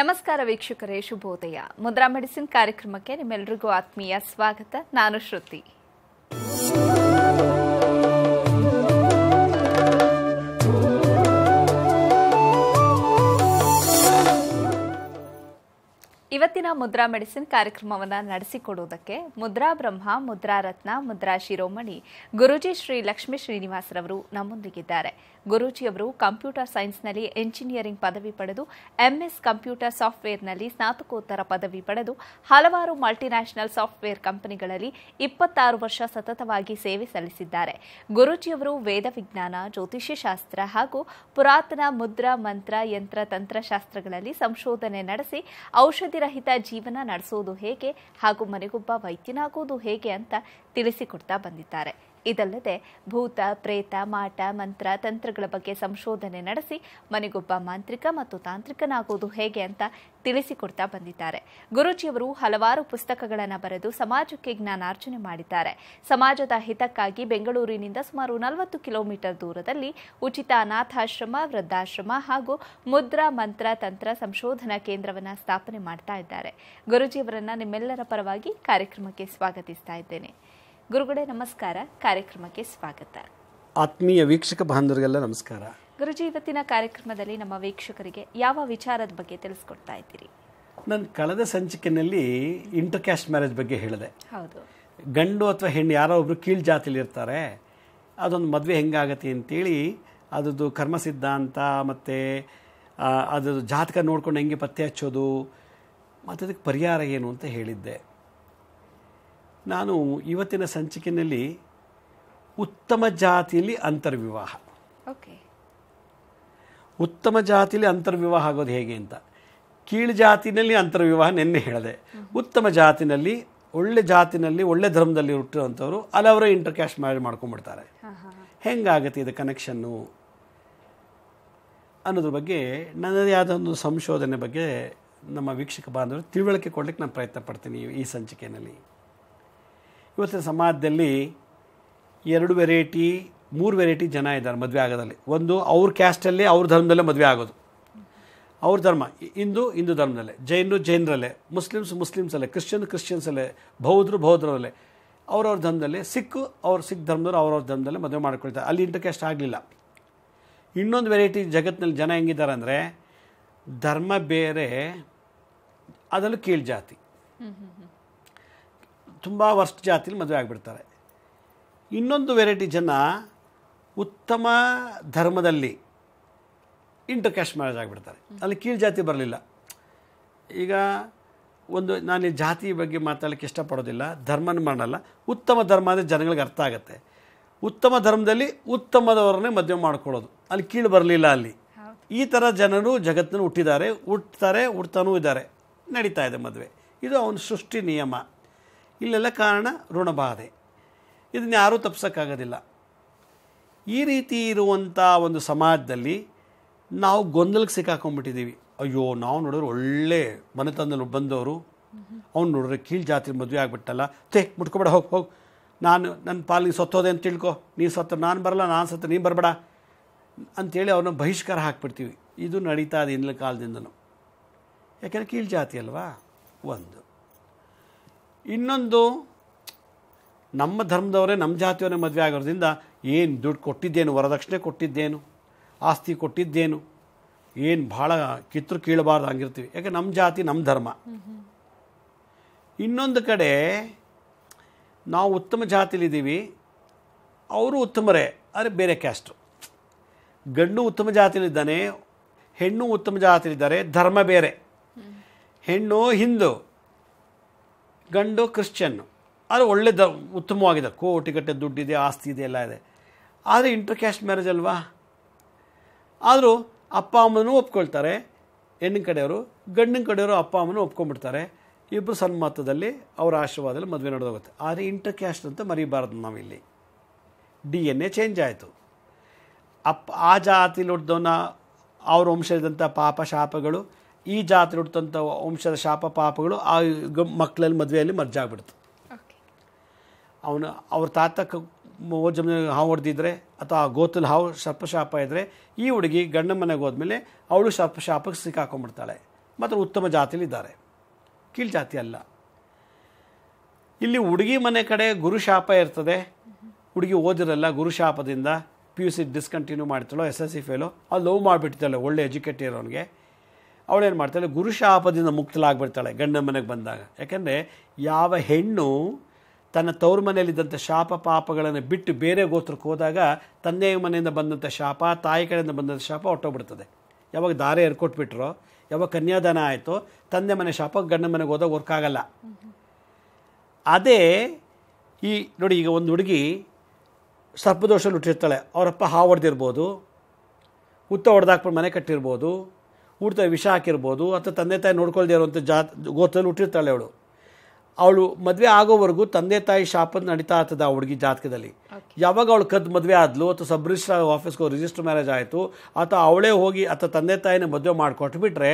ನಮಸ್ಕಾರ ವೀಕ್ಷಕರೇ, ಶುಭೋದಯ. ಮುದ್ರಾ ಮೆಡಿಸಿನ್ ಕಾರ್ಯಕ್ರಮಕ್ಕೆ ನಿಮ್ಮೆಲ್ಲರಿಗೂ ಆತ್ಮೀಯ ಸ್ವಾಗತ. ನಾನು ಶ್ರುತಿ. ಇವತ್ತಿನ ಮುದ್ರಾ ಮೆಡಿಸಿನ್ ಕಾರ್ಯಕ್ರಮವನ್ನು ನಡೆಸಿಕೊಡುವುದಕ್ಕೆ ಮುದ್ರಾ ಬ್ರಹ್ಮ, ಮುದ್ರಾ ರತ್ನ, ಮುದ್ರಾ ಶಿರೋಮಣಿ ಗುರೂಜಿ ಶ್ರೀ ಲಕ್ಷ್ಮೀ ಶ್ರೀನಿವಾಸರವರು ನಮ್ಮೊಂದಿಗಿದ್ದಾರೆ. ಗುರೂಜಿಯವರು ಕಂಪ್ಯೂಟರ್ ಸೈನ್ಸ್ನಲ್ಲಿ ಎಂಜಿನಿಯರಿಂಗ್ ಪದವಿ ಪಡೆದು ಎಂಎಸ್ ಕಂಪ್ಯೂಟರ್ ಸಾಫ್ಟ್ವೇರ್ನಲ್ಲಿ ಸ್ನಾತಕೋತ್ತರ ಪದವಿ ಪಡೆದು ಹಲವಾರು ಮಲ್ಟಿನ್ಯಾಷನಲ್ ಸಾಫ್ಟ್ವೇರ್ ಕಂಪನಿಗಳಲ್ಲಿ 26 ವರ್ಷ ಸತತವಾಗಿ ಸೇವೆ ಸಲ್ಲಿಸಿದ್ದಾರೆ. ಗುರೂಜಿಯವರು ವೇದ ವಿಜ್ಞಾನ, ಜ್ಯೋತಿಷ್ಯ ಶಾಸ್ತ್ರ ಹಾಗೂ ಪುರಾತನ ಮುದ್ರಾ, ಮಂತ್ರ, ಯಂತ್ರ, ತಂತ್ರಶಾಸ್ತ್ರಗಳಲ್ಲಿ ಸಂಶೋಧನೆ ನಡೆಸಿ ಔಷಧಿ ರಹಿತ ಜೀವನ ನಡೆಸುವುದು ಹೇಗೆ ಹಾಗೂ ಮನೆಗೊಬ್ಬ ವೈದ್ಯನಾಗುವುದು ಹೇಗೆ ಅಂತ ತಿಳಿಸಿಕೊಡ್ತಾ ಬಂದಿದ್ದಾರೆ. ಇದಲ್ಲದೆ ಭೂತ, ಪ್ರೇತ, ಮಾಟ, ಮಂತ್ರ, ತಂತ್ರಗಳ ಬಗ್ಗೆ ಸಂಶೋಧನೆ ನಡೆಸಿ ಮನೆಗೊಬ್ಬ ಮಾಂತ್ರಿಕ ಮತ್ತು ತಾಂತ್ರಿಕನಾಗುವುದು ಹೇಗೆ ಅಂತ ತಿಳಿಸಿಕೊಡ್ತಾ ಬಂದಿದ್ದಾರೆ. ಗುರೂಜಿಯವರು ಹಲವಾರು ಪುಸ್ತಕಗಳನ್ನು ಬರೆದು ಸಮಾಜಕ್ಕೆ ಜ್ಞಾನಾರ್ಜನೆ ಮಾಡಿದ್ದಾರೆ. ಸಮಾಜದ ಹಿತಕ್ಕಾಗಿ ಬೆಂಗಳೂರಿನಿಂದ ಸುಮಾರು 40 ಕಿಲೋಮೀಟರ್ ದೂರದಲ್ಲಿ ಉಚಿತ ಅನಾಥಾಶ್ರಮ, ವೃದ್ಧಾಶ್ರಮ ಹಾಗೂ ಮುದ್ರಾ, ಮಂತ್ರ, ತಂತ್ರ ಸಂಶೋಧನಾ ಕೇಂದ್ರವನ್ನು ಸ್ಥಾಪನೆ ಮಾಡ್ತಾ ಇದ್ದಾರೆ. ಗುರೂಜಿಯವರನ್ನ ನಿಮ್ಮೆಲ್ಲರ ಪರವಾಗಿ ಕಾರ್ಯಕ್ರಮಕ್ಕೆ ಸ್ವಾಗತಿಸ್ತಾ ಇದ್ದೇನೆ. ಗುರುಗಳೇ ನಮಸ್ಕಾರ, ಕಾರ್ಯಕ್ರಮಕ್ಕೆ ಸ್ವಾಗತ. ಆತ್ಮೀಯ ವೀಕ್ಷಕ ಬಾಂಧವರಿಗೆಲ್ಲ ನಮಸ್ಕಾರ. ಗುರುಜಿ, ಇವತ್ತಿನ ಕಾರ್ಯಕ್ರಮದಲ್ಲಿ ನಮ್ಮ ವೀಕ್ಷಕರಿಗೆ ಯಾವ ವಿಚಾರದ ಬಗ್ಗೆ ತಿಳಿಸ್ಕೊಡ್ತಾ ಇದ್ದೀರಿ? ನಾನು ಕಳೆದ ಸಂಚಿಕೆಯಲ್ಲಿ ಇಂಟರ್ ಕ್ಯಾಸ್ಟ್ ಮ್ಯಾರೇಜ್ ಬಗ್ಗೆ ಹೇಳಿದೆ. ಹೌದು. ಗಂಡು ಅಥವಾ ಹೆಣ್ಣು ಯಾರೋ ಒಬ್ರು ಕೀಳು ಜಾತಿಲಿ ಇರ್ತಾರೆ, ಅದೊಂದು ಮದುವೆ ಹೆಂಗಾಗತ್ತೆ ಅಂತೇಳಿ ಅದ್ರದ್ದು ಕರ್ಮ ಸಿದ್ಧಾಂತ ಮತ್ತು ಅದ್ರದ್ದು ಜಾತಕ ನೋಡ್ಕೊಂಡು ಹೆಂಗೆ ಪತ್ತೆ ಹಚ್ಚೋದು ಮತ್ತು ಅದಕ್ಕೆ ಪರಿಹಾರ ಏನು ಅಂತ ಹೇಳಿದ್ದೆ. ನಾನು ಇವತ್ತಿನ ಸಂಚಿಕೆಯಲ್ಲಿ ಉತ್ತಮ ಜಾತಿಯಲ್ಲಿ ಅಂತರ್ವಿವಾಹ, ಉತ್ತಮ ಜಾತಿಯಲ್ಲಿ ಅಂತರ್ವಿವಾಹ ಆಗೋದು ಹೇಗೆ ಅಂತ. ಕೀಳು ಜಾತಿನಲ್ಲಿ ಅಂತರ್ವಿವಾಹ ನಿನ್ನೆ ಹೇಳಿದೆ. ಉತ್ತಮ ಜಾತಿನಲ್ಲಿ, ಒಳ್ಳೆ ಜಾತಿನಲ್ಲಿ, ಒಳ್ಳೆ ಧರ್ಮದಲ್ಲಿ ಹುಟ್ಟಿರುವಂಥವ್ರು ಅಲ್ಲವರ ಇಂಟರ್ ಕ್ಯಾಸ್ಟ್ ಮ್ಯಾರೇಜ್ ಮಾಡ್ಕೊಂಡ್ಬಿಡ್ತಾರೆ. ಹೆಂಗಾಗತ್ತೆ ಇದು ಕನೆಕ್ಷನ್ನು ಅನ್ನೋದ್ರ ಬಗ್ಗೆ ನನ್ನದೇ ಆದ ಒಂದು ಸಂಶೋಧನೆ ಬಗ್ಗೆ ನಮ್ಮ ವೀಕ್ಷಕ ಬಾಂಧವರು ತಿಳುವಳಿಕೆ ಕೊಡಲಿಕ್ಕೆ ನಾನು ಪ್ರಯತ್ನ ಪಡ್ತೀನಿ ಈ ಸಂಚಿಕೆಯಲ್ಲಿ. ಇವತ್ತಿನ ಸಮಾಜದಲ್ಲಿ 2 ವೆರೈಟಿ 3 ವೆರೈಟಿ ಜನ ಇದ್ದಾರೆ ಮದುವೆ ಆಗೋದಲ್ಲಿ. ಒಂದು ಅವ್ರ ಕ್ಯಾಸ್ಟಲ್ಲೇ, ಅವ್ರ ಧರ್ಮದಲ್ಲೇ ಮದುವೆ ಆಗೋದು. ಅವ್ರ ಧರ್ಮ ಹಿಂದೂ ಧರ್ಮದಲ್ಲೇ, ಜೈನರಲ್ಲೇ, ಮುಸ್ಲಿಮ್ಸಲ್ಲೇ, ಕ್ರಿಶ್ಚಿಯನ್ಸಲ್ಲೇ, ಬೌದ್ಧರಲ್ಲೇ, ಅವ್ರವ್ರ ಧರ್ಮದಲ್ಲೇ, ಸಿಖ್ ಧರ್ಮದವ್ರು ಅವ್ರವ್ರ ಧರ್ಮದಲ್ಲೇ ಮದುವೆ ಮಾಡ್ಕೊಳ್ತಾರೆ. ಅಲ್ಲಿ ಇಂಟರ್ ಕ್ಯಾಸ್ಟ್ ಆಗಲಿಲ್ಲ. ಇನ್ನೊಂದು ವೆರೈಟಿ ಜಗತ್ತಿನಲ್ಲಿ ಜನ ಹೆಂಗಿದ್ದಾರೆ ಅಂದರೆ, ಧರ್ಮ ಬೇರೆ, ಅದರಲ್ಲೂ ಕೀಳು ಜಾತಿ, ತುಂಬ ವರ್ಸ್ಟ್ ಜಾತಿಲಿ ಮದುವೆ ಆಗಿಬಿಡ್ತಾರೆ. ಇನ್ನೊಂದು ವೆರೈಟಿ ಜನ ಉತ್ತಮ ಧರ್ಮದಲ್ಲಿ ಇಂಟರ್ ಕ್ಯಾಸ್ಟ್ ಮ್ಯಾರೇಜ್ ಆಗಿಬಿಡ್ತಾರೆ. ಅಲ್ಲಿ ಕೀಳು ಜಾತಿ ಬರಲಿಲ್ಲ. ಈಗ ನಾನು ಜಾತಿ ಬಗ್ಗೆ ಮಾತಾಡಲಿಕ್ಕೆ ಇಷ್ಟಪಡೋದಿಲ್ಲ, ಧರ್ಮನ ಮಾಡಲ್ಲ. ಉತ್ತಮ ಧರ್ಮ ಅಂದರೆ ಜನಗಳಿಗೆ ಅರ್ಥ ಆಗುತ್ತೆ. ಉತ್ತಮ ಧರ್ಮದಲ್ಲಿ ಉತ್ತಮದವರನ್ನೇ ಮದುವೆ ಮಾಡ್ಕೊಳ್ಳೋದು, ಅಲ್ಲಿ ಕೀಳು ಬರಲಿಲ್ಲ. ಅಲ್ಲಿ ಈ ಥರ ಜನರು ಜಗತ್ತಿನಲ್ಲಿ ಹುಡ್ತಾನೂ ಇದ್ದಾರೆ, ನಡೀತಾ ಇದೆ ಮದುವೆ. ಇದು ಅವನ ಸೃಷ್ಟಿ ನಿಯಮ. ಇಲ್ಲೆಲ್ಲ ಕಾರಣ ಋಣಬಾಧೆ. ಇದನ್ನು ಯಾರೂ ತಪ್ಪಿಸೋಕ್ಕಾಗೋದಿಲ್ಲ. ಈ ರೀತಿ ಇರುವಂಥ ಒಂದು ಸಮಾಜದಲ್ಲಿ ನಾವು ಗೊಂದಲಕ್ಕೆ ಸಿಕ್ಕಾಕೊಂಡ್ಬಿಟ್ಟಿದ್ದೀವಿ. ಅಯ್ಯೋ, ನಾವು ನೋಡಿದ್ರೆ ಒಳ್ಳೆ ಮನೆತನದಲ್ಲಿ ಬಂದವರು, ಅವ್ನು ನೋಡಿದ್ರೆ ಕೀಳು ಜಾತಿ ಮದುವೆ ಆಗಿಬಿಟ್ಟಲ್ಲ, ಮುಟ್ಕೊಬೇಡ, ಹೋಗಿ ನನ್ನ ಪಾಲಿಗೆ ಸತ್ತೋದೆ ಅಂತ ತಿಳ್ಕೊ, ನೀನು ಸತ್ತ ನಾನು ಬರಲ್ಲ, ನಾನು ಸತ್ತ ನೀನು ಬರಬೇಡ ಅಂಥೇಳಿ ಅವ್ರನ್ನ ಬಹಿಷ್ಕಾರ ಹಾಕ್ಬಿಡ್ತೀವಿ. ಇದು ನಡೀತಾ ಇದೆ ಹಿಂದಿನ ಕಾಲದಿಂದನೂ. ಯಾಕೆಂದರೆ ಕೀಳು ಜಾತಿ ಅಲ್ವಾ ಒಂದು. ಇನ್ನೊಂದು, ನಮ್ಮ ಧರ್ಮದವರೇ ನಮ್ಮ ಜಾತಿಯವರೇ ಮದುವೆ ಆಗೋದ್ರಿಂದ ಏನು ದುಡ್ಡು ಕೊಟ್ಟಿದ್ದೇನು, ವರದಕ್ಷಿಣೆ ಕೊಟ್ಟಿದ್ದೇನು, ಆಸ್ತಿ ಕೊಟ್ಟಿದ್ದೇನು, ಏನು ಭಾಳ ಕಿತ್ತರು ಕೀಳಬಾರ್ದು ಹಂಗಿರ್ತೀವಿ. ಯಾಕೆ ನಮ್ಮ ಜಾತಿ ನಮ್ಮ ಧರ್ಮ. ಇನ್ನೊಂದು ಕಡೆ ನಾವು ಉತ್ತಮ ಜಾತಿಲಿದ್ದೀವಿ, ಅವರು ಉತ್ತಮರೇ, ಆದರೆ ಬೇರೆ ಕ್ಯಾಸ್ಟು. ಗಂಡು ಉತ್ತಮ ಜಾತಿಲಿದ್ದಾನೆ, ಹೆಣ್ಣು ಉತ್ತಮ ಜಾತಿಲಿದ್ದಾರೆ, ಧರ್ಮ ಬೇರೆ. ಹೆಣ್ಣು ಹಿಂದೂ, ಗಂಡು ಕ್ರಿಶ್ಚಿಯನ್ನು, ಆದರೆ ಒಳ್ಳೆ ಉತ್ತಮವಾಗಿದೆ, ಕೋಟಿಗಟ್ಟೆ ದುಡ್ಡಿದೆ, ಆಸ್ತಿ ಇದೆ, ಎಲ್ಲ ಇದೆ. ಆದರೆ ಇಂಟರ್ ಕ್ಯಾಸ್ಟ್ ಮ್ಯಾರೇಜ್ ಅಲ್ವಾ. ಆದರೂ ಅಪ್ಪ ಅಮ್ಮನೂ ಒಪ್ಕೊಳ್ತಾರೆ, ಹೆಣ್ಣಿನ ಕಡೆಯವರು, ಗಂಡಿನ ಕಡೆಯವರು ಅಪ್ಪ ಅಮ್ಮನೂ ಒಪ್ಕೊಂಡ್ಬಿಡ್ತಾರೆ. ಇಬ್ಬರು ಸನ್ಮತದಲ್ಲಿ ಅವರ ಆಶೀರ್ವಾದದಲ್ಲಿ ಮದುವೆ ನಡೆದೋಗುತ್ತೆ. ಆದರೆ ಇಂಟರ್ ಕ್ಯಾಸ್ಟ್ ಅಂತ ಮರಿಬಾರ್ದು ನಾವಿಲ್ಲಿ. DNA ಚೇಂಜ್ ಆಯಿತು. ಆ ಜಾತಿಲಿ ಹುಟ್ಟಿದವನ್ನ ಅವ್ರ ವಂಶದಂಥ ಪಾಪ ಶಾಪಗಳು, ಈ ಜಾತಿ ಹುಟ್ಟಿದಂಥ ವಂಶದ ಶಾಪ ಪಾಪಗಳು ಆ ಮಕ್ಕಳಲ್ಲಿ ಮದುವೆಯಲ್ಲಿ ಮರ್ಜಾಗ್ಬಿಡ್ತು. ಅವ್ರ ತಾತ ಜಮೀನು ಹಾವು ಹೊಡೆದಿದ್ರೆ ಅಥವಾ ಗೋತಲ್ಲಿ ಹಾವು ಸರ್ಪಶಾಪ ಇದ್ದರೆ, ಈ ಹುಡುಗಿ ಗಂಡ ಮನೆಗೆ ಹೋದ್ಮೇಲೆ ಅವಳು ಸರ್ಪಶಾಪಕ್ಕೆ ಸಿಕ್ಕಾಕೊಂಡ್ಬಿಡ್ತಾಳೆ. ಮಾತ್ರ ಉತ್ತಮ ಜಾತಿಲಿದ್ದಾರೆ, ಕೀಳು ಜಾತಿ ಅಲ್ಲ. ಇಲ್ಲಿ ಹುಡುಗಿ ಮನೆ ಕಡೆ ಗುರುಶಾಪ ಇರ್ತದೆ. ಹುಡುಗಿ ಓದಿರಲ್ಲ, ಗುರುಶಾಪದಿಂದ PUC ಡಿಸ್ಕಂಟಿನ್ಯೂ ಮಾಡ್ತಾಳೋ, SSC ಫೇಲೋ, ಅದು ಲವ್ ಮಾಡಿಬಿಡ್ತಾಳೆ ಒಳ್ಳೆ ಎಜುಕೇಟೆಡ್ ಇರೋನಿಗೆ. ಅವಳೇನು ಮಾಡ್ತಾಳೆ, ಗುರುಶಾಪದಿಂದ ಮುಕ್ತಲಾಗ್ಬಿಡ್ತಾಳೆ ಗಂಡನ ಮನೆಗೆ ಬಂದಾಗ. ಯಾಕೆಂದರೆ ಯಾವ ಹೆಣ್ಣು ತನ್ನ ತವ್ರ ಮನೆಯಲ್ಲಿದ್ದಂಥ ಶಾಪ ಪಾಪಗಳನ್ನು ಬಿಟ್ಟು ಬೇರೆ ಗೋತ್ರಕ್ಕೆ ಹೋದಾಗ ತಂದೆಯ ಮನೆಯಿಂದ ಬಂದಂಥ ಶಾಪ, ತಾಯಿ ಕಡೆಯಿಂದ ಬಂದಂಥ ಶಾಪ ಹೊಟ್ಟೋಗ್ಬಿಡ್ತದೆ. ಯಾವಾಗ ದಾರೆ ಎರ್ಕೊಟ್ಬಿಟ್ರೋ, ಯಾವಾಗ ಕನ್ಯಾದಾನ ಆಯಿತೋ, ತಂದೆ ಮನೆ ಶಾಪ ಗಂಡನ ಮನೆಗೆ ಹೋದಾಗ ವರ್ಕ್ ಆಗಲ್ಲ. ಅದೇ ಈ ನೋಡಿ, ಈಗ ಒಂದು ಹುಡುಗಿ ಸರ್ಪದೋಷದಲ್ಲಿ ಹುಟ್ಟಿರ್ತಾಳೆ, ಅವರಪ್ಪ ಹಾವು ಹೊಡೆದಿರ್ಬೋದು, ಹುತ್ತ ಹೊಡೆದಾಕ್ಬಿಟ್ಟು ಮನೆ ಕಟ್ಟಿರ್ಬೋದು, ಊಟದ ವಿಷ ಹಾಕಿರ್ಬೋದು, ಅಥವಾ ತಂದೆ ತಾಯಿ ನೋಡ್ಕೊಳ್ದೇ ಇರುವಂಥ ಗೋತ್ರದಲ್ಲಿ ಹುಟ್ಟಿರ್ತಾಳೆ ಅವಳು. ಅವಳು ಮದುವೆ ಆಗೋವರೆಗೂ ತಂದೆ ತಾಯಿ ಶಾಪದ ನಡೀತಾ ಆಗ್ತದೆ ಆ ಹುಡುಗಿ ಜಾತಕದಲ್ಲಿ. ಯಾವಾಗ ಅವಳು ಕದ್ದು ಮದುವೆ ಆದ್ಲು, ಅಥವಾ ಸಬ್ ರಿಜಿಸ್ಟ್ರಾರ್ ಆಫೀಸ್ಗೆ ಹೋಗಿ ರಿಜಿಸ್ಟರ್ ಮ್ಯಾರೇಜ್ ಆಯಿತು, ಅಥವಾ ಅವಳೇ ಹೋಗಿ ಅಥವಾ ತಂದೆ ತಾಯಿನ ಮದುವೆ ಮಾಡಿಕೊಟ್ಬಿಟ್ರೆ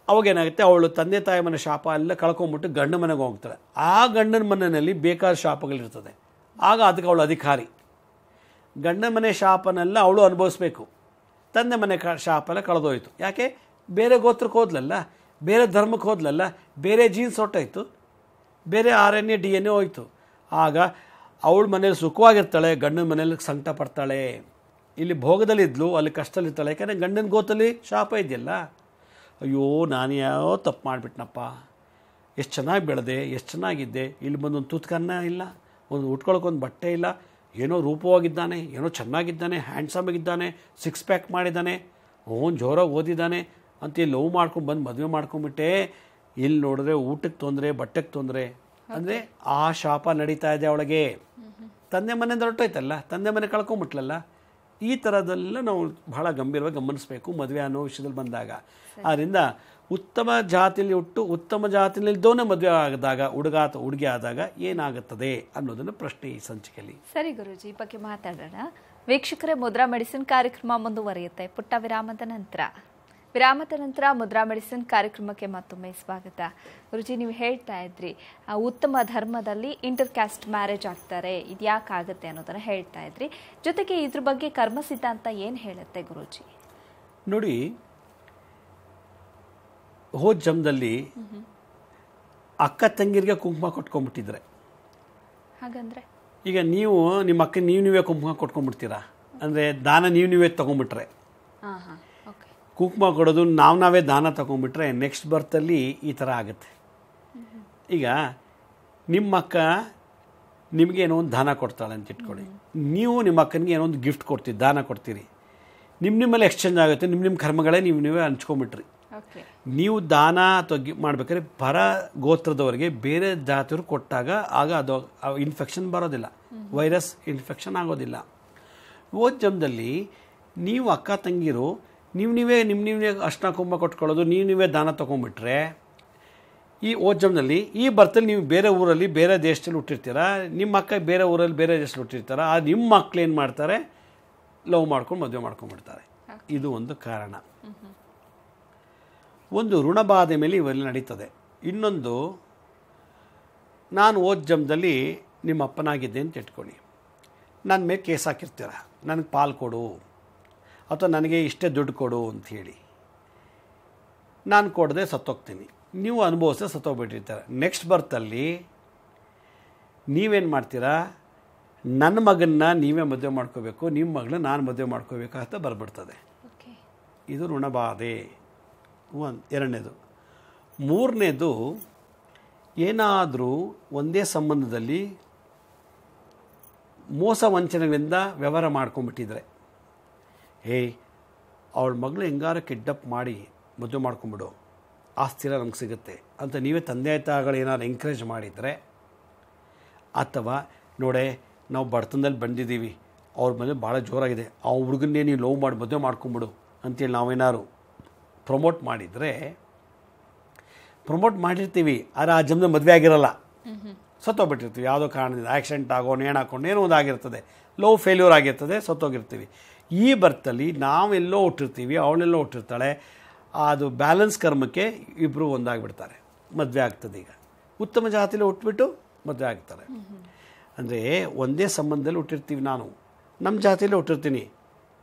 ಅವಾಗೇನಾಗುತ್ತೆ, ಅವಳು ತಂದೆ ತಾಯಿ ಮನೆ ಶಾಪ ಎಲ್ಲ ಕಳ್ಕೊಂಬಿಟ್ಟು ಗಂಡ ಮನೆಗೆ ಹೋಗ್ತಾಳೆ. ಆ ಗಂಡನ ಮನೆಯಲ್ಲಿ ಬೇಕಾದ ಶಾಪಗಳಿರ್ತದೆ. ಆಗ ಅದಕ್ಕೆ ಅವಳು ಅಧಿಕಾರಿ. ಗಂಡನ ಮನೆ ಶಾಪನೆಲ್ಲ ಅವಳು ಅನುಭವಿಸ್ಬೇಕು. ತಂದೆ ಮನೆ ಶಾಪ ಎಲ್ಲ ಕಳೆದೋಯ್ತು. ಯಾಕೆ? ಬೇರೆ ಗೋತ್ರಕ್ಕೆ ಹೋದ್ಲಲ್ಲ, ಬೇರೆ ಧರ್ಮಕ್ಕೆ ಹೋದ್ಲಲ್ಲ, ಬೇರೆ ಜೀನ್ಸ್ ಹೊಟ್ಟಾಯಿತು, ಬೇರೆ RNA DNA ಹೋಯ್ತು. ಆಗ ಅವಳ ಮನೇಲಿ ಸುಖವಾಗಿರ್ತಾಳೆ, ಗಂಡನ ಮನೇಲಿ ಸಂಕಟ ಪಡ್ತಾಳೆ. ಇಲ್ಲಿ ಭೋಗದಲ್ಲಿದ್ಲು, ಅಲ್ಲಿ ಕಷ್ಟದಲ್ಲಿರ್ತಾಳೆ. ಯಾಕೆಂದರೆ ಗಂಡನ ಗೋತಲ್ಲಿ ಶಾಪ ಇದೆಯಲ್ಲ. ಅಯ್ಯೋ, ನಾನು ಯಾವ ತಪ್ಪು ಮಾಡಿಬಿಟ್ನಪ್ಪ, ಎಷ್ಟು ಚೆನ್ನಾಗಿ ಬೆಳೆದೆ, ಎಷ್ಟು ಚೆನ್ನಾಗಿದ್ದೆ, ಇಲ್ಲಿ ಬಂದೊಂದು ತುತ್ಕನ್ನ ಇಲ್ಲ, ಒಂದು ಉಟ್ಕೊಳಕ್ಕೊಂದು ಬಟ್ಟೆ ಇಲ್ಲ, ಏನೋ ರೂಪವಾಗಿದ್ದಾನೆ, ಏನೋ ಚೆನ್ನಾಗಿದ್ದಾನೆ, ಹ್ಯಾಂಡ್ಸಮ್ ಆಗಿದ್ದಾನೆ, 6 ಪ್ಯಾಕ್ ಮಾಡಿದ್ದಾನೆ, ಅವನು ಜೋರಾಗಿ ಓದಿದ್ದಾನೆ ಅಂತ ಇಲ್ಲಿ ಲವ್ ಮಾಡ್ಕೊಂಡು ಬಂದು ಮದುವೆ ಮಾಡ್ಕೊಂಡ್ಬಿಟ್ಟೆ. ಇಲ್ಲಿ ನೋಡಿದ್ರೆ ಊಟಕ್ಕೆ ತೊಂದರೆ, ಬಟ್ಟೆಗೆ ತೊಂದರೆ. ಅಂದರೆ ಆ ಶಾಪ ನಡೀತಾ ಇದೆ ಅವಳಿಗೆ. ತಂದೆ ಮನೆಯಿಂದ ಹೊರಟೋಯ್ತಲ್ಲ, ತಂದೆ ಮನೆ ಕಳ್ಕೊಂಬಿಟ್ಲಲ್ಲ. ಈ ಥರದೆಲ್ಲ ನಾವು ಬಹಳ ಗಂಭೀರವಾಗಿ ಗಮನಿಸಬೇಕು ಮದುವೆ ಅನ್ನೋ ವಿಷಯದಲ್ಲಿ ಬಂದಾಗ. ಆದ್ದರಿಂದ ಉತ್ತಮ ಜಾತಿಯಲ್ಲಿ ಹುಟ್ಟು ಉತ್ತಮ ಜಾತಿಯಲ್ಲಿದ್ದವನೇ ಮದುವೆ ಆದಾಗ, ಹುಡುಗ ಅಥವಾ ಹುಡುಗಿ ಆದಾಗ ಏನಾಗುತ್ತದೆ ಅನ್ನೋದನ್ನು ಪ್ರಶ್ನೆ ಈ ಸಂಚಿಕೆಯಲ್ಲಿ. ಸರಿ ಗುರೂಜಿ, ಈ ಬಗ್ಗೆ ಮಾತಾಡೋಣ. ವೀಕ್ಷಕರೇ, ಮುದ್ರಾ ಮೆಡಿಸಿನ್ ಕಾರ್ಯಕ್ರಮ ಮುಂದುವರಿಯುತ್ತೆ ಪುಟ್ಟ ವಿರಾಮದ ನಂತರ. ಮುದ್ರಾ ಮೆಡಿಸಿನ್ ಕಾರ್ಯಕ್ರಮಕ್ಕೆ ಮತ್ತೊಮ್ಮೆ ಸ್ವಾಗತ. ಗುರುಜಿ, ನೀವು ಹೇಳ್ತಾ ಇದ್ರಿ ಉತ್ತಮ ಧರ್ಮದಲ್ಲಿ ಇಂಟರ್ ಕ್ಯಾಸ್ಟ್ ಮ್ಯಾರೇಜ್ ಆಗ್ತಾರೆ, ಇದು ಯಾಕೆ ಆಗುತ್ತೆ ಅನ್ನೋದನ್ನು ಹೇಳ್ತಾ ಇದ್ರಿ. ಜೊತೆಗೆ ಇದ್ರ ಬಗ್ಗೆ ಕರ್ಮ ಸಿದ್ಧಾಂತ ಏನು ಹೇಳುತ್ತೆ ಗುರೂಜಿ? ನೋಡಿ, ಹೋದ ಜನ್ಮದಲ್ಲಿ ಅಕ್ಕ ತಂಗಿರಿಗೆ ಕುಂಕುಮ ಕೊಟ್ಕೊಂಡ್ಬಿಟ್ಟಿದ್ರೆ, ಹಾಗಂದ್ರೆ ಈಗ ನೀವು ನಿಮ್ಮ ಅಕ್ಕ ನೀವೇ ಕುಂಕುಮ ಕೊಟ್ಕೊಂಡ್ಬಿಡ್ತೀರಾ, ಅಂದರೆ ದಾನ ನೀವೇ ತೊಗೊಂಡ್ಬಿಟ್ರೆ, ಕುಂಕುಮ ಕೊಡೋದು ನಾವೇ ದಾನ ತೊಗೊಂಡ್ಬಿಟ್ರೆ ನೆಕ್ಸ್ಟ್ ಬರ್ತಲ್ಲಿ ಈ ಥರ ಆಗುತ್ತೆ. ಈಗ ನಿಮ್ಮ ಅಕ್ಕ ನಿಮಗೇನೋ ಒಂದು ದಾನ ಕೊಡ್ತಾಳೆ ಅಂತ ಇಟ್ಕೊಳ್ಳಿ, ನೀವು ನಿಮ್ಮ ಅಕ್ಕನಿಗೆ ಏನೋ ಒಂದು ಗಿಫ್ಟ್ ಕೊಡ್ತೀರಿ, ದಾನ ಕೊಡ್ತೀರಿ, ನಿಮ್ಮಲ್ಲಿ ಎಕ್ಸ್ಚೇಂಜ್ ಆಗುತ್ತೆ, ನಿಮ್ಮ ಕರ್ಮಗಳೇ ನೀವೇ ಹಂಚ್ಕೊಂಡ್ಬಿಟ್ರಿ. ನೀವು ದಾನ ಅಥವಾ ಮಾಡ್ಬೇಕಾದ್ರೆ ಪರ ಗೋತ್ರದವರಿಗೆ ಬೇರೆ ಜಾತಿಯವರು ಕೊಟ್ಟಾಗ ಆಗ ಅದು ಇನ್ಫೆಕ್ಷನ್ ಬರೋದಿಲ್ಲ, ವೈರಸ್ ಇನ್ಫೆಕ್ಷನ್ ಆಗೋದಿಲ್ಲ. ಹೋದ ಜನ್ಮದಲ್ಲಿ ನೀವು ಅಕ್ಕ ತಂಗಿರು ನೀವೇ ಅರ್ಶಿನ ಕುಂಕುಮ ಕೊಟ್ಕೊಳ್ಳೋದು, ನೀವೇ ದಾನ ತೊಗೊಂಡ್ಬಿಟ್ರೆ, ಈ ಹೋದ ಜನ್ಮದಲ್ಲಿ ಈ ಬರ್ತಲ್ಲಿ ನೀವು ಬೇರೆ ಊರಲ್ಲಿ ಬೇರೆ ದೇಶದಲ್ಲಿ ಹುಟ್ಟಿರ್ತೀರ, ನಿಮ್ಮ ಅಕ್ಕ ಬೇರೆ ಊರಲ್ಲಿ ಬೇರೆ ದೇಶದಲ್ಲಿ ಹುಟ್ಟಿರ್ತಾರೆ. ಆ ನಿಮ್ಮ ಮಕ್ಳು ಏನು ಮಾಡ್ತಾರೆ, ಲವ್ ಮಾಡ್ಕೊಂಡು ಮದುವೆ ಮಾಡ್ಕೊಂಡ್ಬಿಡ್ತಾರೆ. ಇದು ಒಂದು ಕಾರಣ. ಒಂದು ಋಣಬಾಧೆ ಮೇಲೆ ಇವೆಲ್ಲ ನಡೀತದೆ. ಇನ್ನೊಂದು, ನಾನು ಹೋದ ಜನ್ಮದಲ್ಲಿ ನಿಮ್ಮ ಅಪ್ಪನಾಗಿದ್ದೆ ಅಂತ ಇಟ್ಕೊಳ್ಳಿ, ನನ್ನ ಮೇಲೆ ಕೇಸ್ ಹಾಕಿರ್ತೀರ, ನನಗೆ ಪಾಲು ಕೊಡು ಅಥವಾ ನನಗೆ ಇಷ್ಟೇ ದುಡ್ಡು ಕೊಡು ಅಂಥೇಳಿ. ನಾನು ಕೊಡದೆ ಸತ್ತೋಗ್ತೀನಿ, ನೀವು ಅನುಭವಿಸದೆ ಸತ್ತೋಗ್ಬಿಟ್ಟಿರ್ತಾರೆ. ನೆಕ್ಸ್ಟ್ ಬರ್ತಲ್ಲಿ ನೀವೇನು ಮಾಡ್ತೀರಾ, ನನ್ನ ಮಗನ್ನ ನೀವೇ ಮದುವೆ ಮಾಡ್ಕೋಬೇಕು, ನಿಮ್ಮ ಮಗಳನ್ನ ನಾನು ಮದುವೆ ಮಾಡ್ಕೋಬೇಕು ಅಂತ ಬರ್ಬಿಡ್ತದೆ. ಇದು ಋಣಬಾಧೆ. ಎರಡನೇದು. ಮೂರನೇದು, ಏನಾದರೂ ಒಂದೇ ಸಂಬಂಧದಲ್ಲಿ ಮೋಸ ವಂಚನೆಗಳಿಂದ ವ್ಯವಹಾರ ಮಾಡ್ಕೊಂಡ್ಬಿಟ್ಟಿದ್ರೆ, ಅವಳ ಮಗಳು ಹೆಂಗಾರ ಕಿಡ್ನಪ್ ಮಾಡಿ ಮದುವೆ ಮಾಡ್ಕೊಂಬಿಡು, ಆಸ್ತಿರ ನಮ್ಗೆ ಸಿಗುತ್ತೆ ಅಂತ ನೀವೇ ತಂದೆ ತಾಯಿಗಳು ಏನಾದ್ರು ಎಂಕರೇಜ್ ಮಾಡಿದರೆ, ಅಥವಾ ನೋಡೇ ನಾವು ಬಡತನದಲ್ಲಿ ಬಂದಿದ್ದೀವಿ, ಅವ್ರ ಮನೆ ಭಾಳ ಜೋರಾಗಿದೆ, ಆ ಹುಡುಗನ್ನೇ ನೀವು ಲವ್ ಮಾಡಿ ಮದುವೆ ಮಾಡ್ಕೊಂಬಿಡು ಅಂತೇಳಿ ನಾವೇನಾದ್ರು ಪ್ರಮೋಟ್ ಮಾಡಿರ್ತೀವಿ, ಆದರೆ ಆ ಜನ್ಮ ಮದುವೆ ಆಗಿರಲ್ಲ, ಸತ್ತೋಗ್ಬಿಟ್ಟಿರ್ತೀವಿ ಯಾವುದೋ ಕಾರಣದಿಂದ, ಆಕ್ಸಿಡೆಂಟ್ ಆಗೋ ನೇಣು ಹಾಕೊಂಡು ಏನೋ ಒಂದು ಆಗಿರ್ತದೆ, ಲವ್ ಫೇಲ್ಯೂರ್ ಆಗಿರ್ತದೆ, ಸತ್ತೋಗಿರ್ತೀವಿ. ಈ ಬರ್ತಲ್ಲಿ ನಾವೆಲ್ಲೋ ಹುಟ್ಟಿರ್ತೀವಿ, ಅವಳೆಲ್ಲೋ ಹುಟ್ಟಿರ್ತಾಳೆ, ಅದು ಬ್ಯಾಲೆನ್ಸ್ ಕರ್ಮಕ್ಕೆ ಇಬ್ಬರು ಒಂದಾಗಿಬಿಡ್ತಾರೆ, ಮದುವೆ ಆಗ್ತದೆ. ಈಗ ಉತ್ತಮ ಜಾತಿಯಲ್ಲಿ ಹುಟ್ಬಿಟ್ಟು ಮದುವೆ ಆಗ್ತಾರೆ. ಅಂದರೆ ಒಂದೇ ಸಂಬಂಧದಲ್ಲಿ ಹುಟ್ಟಿರ್ತೀವಿ, ನಾನು ನಮ್ಮ ಜಾತಿಯಲ್ಲೇ ಹುಟ್ಟಿರ್ತೀನಿ